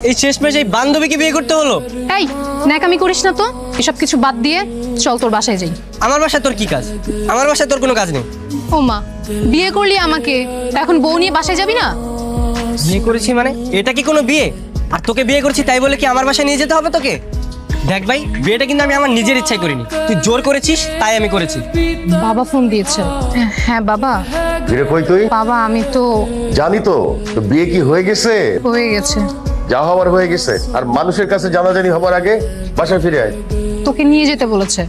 এই শেষমেশ এই বান্ধবীকে বিয়ে করতে হলো। এই ন্যাকামি করিস না তো, এসব কিছু বাদ দিয়ে চল তোর বাসায় যাই। আমার বাসায় তোর কি কাজ? আমার বাসায় তোর কোনো কাজ নেই। ও মা, বিয়ে করলি আমাকে, এখন বউ নিয়ে বাসায় যাবি না? বিয়ে করেছি মানে এটা কি কোনো বিয়ে? আর তোকে বিয়ে করছি তাই বলে কি আমার বাসায় নিয়ে যেতে হবে তোকে? দেখ ভাই, বিয়েটা কিন্তু আমি আমার নিজের ইচ্ছায় করিনি, তুই জোর করেছিস তাই আমি করেছি। বাবা ফোন দিয়েছে। হ্যাঁ বাবা। ফিরে কই তুই? বাবা আমি তো জানি তো, তো বিয়ে কি হয়ে গেছে? হয়ে গেছে। যা হবার হয়ে গেছে, আর মানুষের কাছে জানাজানি হবার আগে বাসায় ফিরে আয়। তোকে নিয়ে যেতে বলেছে।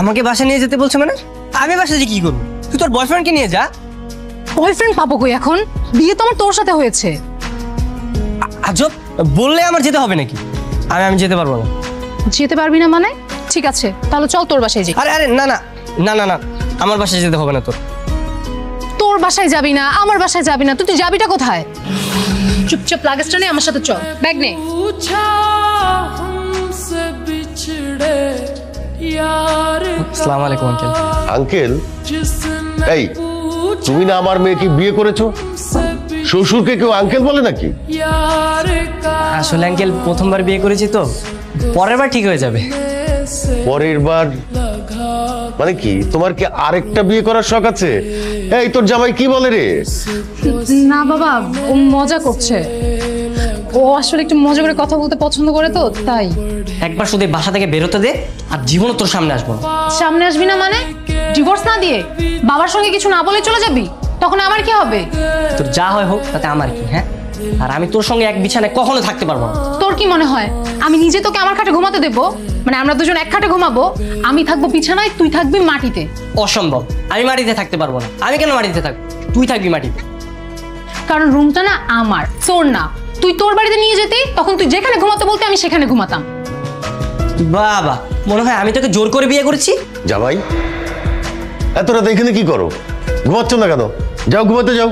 আমাকে বাসায় নিয়ে যেতে বলছে মানে? আমি বাসায় যে কি করবো? তুই তোর বয়ফ্রেন্ডকে নিয়ে যা। বয়ফ্রেন্ড পাবো কই এখন? বিয়ে তো আমার তোর সাথে হয়েছে। আজব, বললে আমার যেতে হবে নাকি? আমি যেতে পারবো না। যেতে পারবি না মানে? ঠিক আছে তাহলে চল তোর বাসায় যাই। আরে আরে না না না না না, আমার বাসায় যেতে হবে না তোর। তোর বাসায় যাবি না, আমার বাসায় যাবি না, তুই যাবিটা কোথায়? চুপচাপ লাগেজটা নে, আমার সাথে চল। ব্যাগ নে। আসসালামু আলাইকুম আঙ্কেল। আঙ্কেল? এই, তুমি না আমার মেয়েকে বিয়ে করেছো? শ্বশুরকে কেউ আঙ্কেল বলে নাকি? আসলে আঙ্কেল প্রথমবার বিয়ে করেছি তো, পরের বার ঠিক হয়ে যাবে। পরের বার মানে কি? তোমার কি আরেকটা বিয়ে করার শখ আছে? এই তোর জামাই কি বলে রে? না বাবা, ও মজা করছে। ও আসলে একটু মজা করে কথা বলতে পছন্দ করে তো তাই। একবার শুধু এই বাসা থেকে বেরোতে দে, আর জীবনও তোর সামনে আসবো না। সামনে আসবি না মানে? ডিভোর্স না দিয়ে বাবার সঙ্গে কিছু না বলে চলে যাবি? তখন আমার কি হবে? তোর যা হয় হোক, তাতে আমার কি? হ্যাঁ, আর আমি তোর সঙ্গে এক বিছানায় কখনো থাকতে পারবো না। তোর কি মনে হয় আমি নিজে তোকে আমার খাটে ঘুমাতে দেবো? মানে আমরা দুজন এক খাটে ঘুমাবো, আমি থাকবো বিছানায়, তুই থাকবি মাটিতে। অসম্ভব, আমি মাটিতে থাকতে পারবো না। আমি কেন মাটিতে থাকবো? তুই থাকবি মাটিতে। কারণ রুমটা না আমার, তোর না। তুই তোর বাড়িতে নিয়ে যেতি, তখন তুই যেখানে ঘুমাতে বলতে আমি সেখানে ঘুমাতাম। বাবা, মনে হয় আমি তোকে জোর করে বিয়ে করেছি। জামাই, এত রাতে এখানে কি করো? ঘুমাচ্ছ না কেন? যাও ঘুমাতে যাও।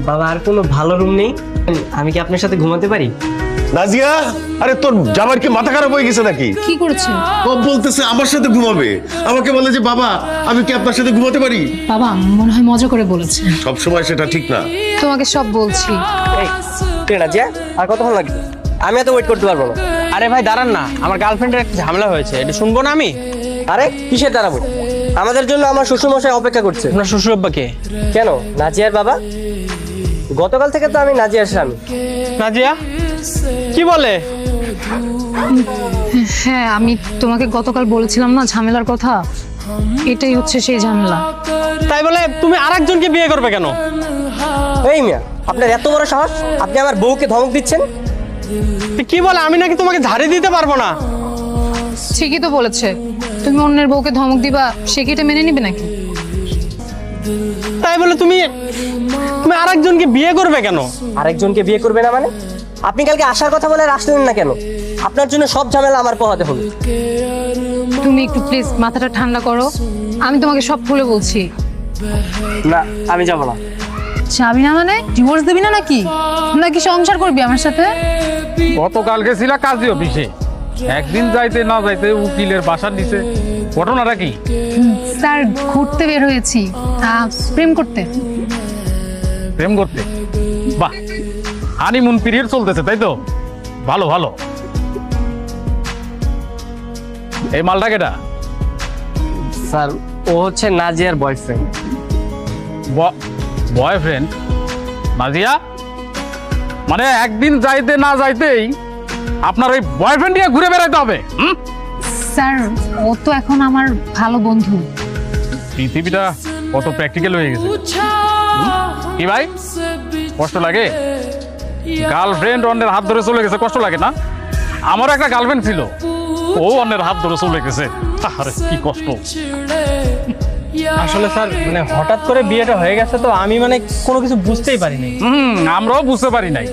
বাবা, আর কোনো ভালো রুম নেই? আমি কি আপনার সাথে ঘুমাতে পারি? নাজিয়া, আরে তোর জামাইয়ের কি মাথা খারাপ হয়ে গেছে নাকি? কি করেছে? ও বলতেছে আমার সাথে ঘুমাবে, আমাকে বলে যে বাবা আমি কি আপনার সাথে ঘুমাতে পারি? বাবা মনে হয় মজা করে বলেছে। সব সময় সেটা ঠিক না। তোমাকে সব বলছি। এই ট্রেন আছে, আর কতক্ষণ লাগবে? আমি এত ওয়েট করতে পারবো না। আরে ভাই দাঁড়ান না, আমার গার্লফ্রেন্ডের একটা ঝামেলা হয়েছে, এটা শুনবো না আমি? আরে কিসের দাঁড়াবো? আমাদের জন্য আমার শ্বশুরমশাই অপেক্ষা করছে। আপনার শ্বশুর আব্বাকে? কেন, নাজিয়ার বাবা? গতকাল থেকে তো আমি নাজিয়ার স্বামী। নাজিয়া কি বলে? হ্যাঁ, আমি তোমাকে গতকাল বলেছিলাম না ঝামেলার কথা, এটাই হচ্ছে সেই ঝামেলা। তাই বলে তুমি আরেকজনকে বিয়ে করবে কেন? এই মিয়া, আপনার এত বড় সাহস, আপনি আমার বউকে ধমক দিচ্ছেন? কি বলে? আমি নাকি তোমাকে ঝাড়ি দিতে পারবো না? ঠিকই তো বলেছে। তুমি অন্যের বউকে ধমক দিবা, সে কি এটা মেনে নিবে নাকি? তাই বলে তুমি তুমি আরেকজনকে বিয়ে করবে কেন? আরেকজনকে বিয়ে করবে না মানে? আপনি কালকে আসার কথা বলে আর আসলেন না কেন? আপনার জন্য সব ঝামেলা আমার পোহাতে হলো। তুমি একটু প্লিজ মাথাটা ঠান্ডা করো, আমি তোমাকে সব খুলে বলছি। না, আমি যাব না। যাবি না মানে? ডিভোর্স দিবি না নাকি? নাকি সংসার করবি আমার সাথে? গতকাল গেছিলা কাজী অফিসে, একদিন যাইতে না যাইতে উকিলের বাসার নিচে, ঘটনাটা কি? স্যার ঘুরতে বের হয়েছি, প্রেম করতে। প্রেম করতে? বাহ, হানিমুন পিরিয়ড চলতেছে তাই তো? ভালো ভালো। এই মালটা কেটা? স্যার, ও হচ্ছে নাজিয়ার বয়ফ্রেন্ড। বয়ফ্রেন্ড? নাজিয়া, মানে একদিন যাইতে না যাইতেই আপনার ওই বয়ফ্রেন্ড নিয়ে ঘুরে বেড়াইতে হবে? স্যার ও তো এখন আমার ভালো বন্ধু। পৃথিবীটা কত প্র্যাকটিক্যাল হয়ে গেছে। কি ভাই, কষ্ট লাগে? গার্লফ্রেন্ড অন্যের হাত ধরে চলে গেছে, কষ্ট লাগে না? আমারও একটা গার্লফ্রেন্ড ছিল, ও অন্যের হাত ধরে চলে গেছে। আরে কি কষ্ট। আসলে স্যার মানে হঠাৎ করে বিয়েটা হয়ে গেছে তো আমি মানে কোনো কিছু বুঝতেই পারিনি। আমরাও বুঝতে পারি নাই।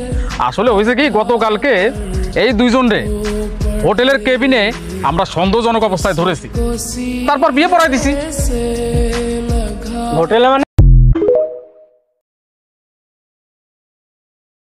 আসলে হয়েছে কি, গতকালকে এই দুইজনরে হোটেলের কেবিনে আমরা সন্দেহজনক অবস্থায় ধরেছি, তারপর বিয়ে পড়াই দিছি। হোটেলে মানে?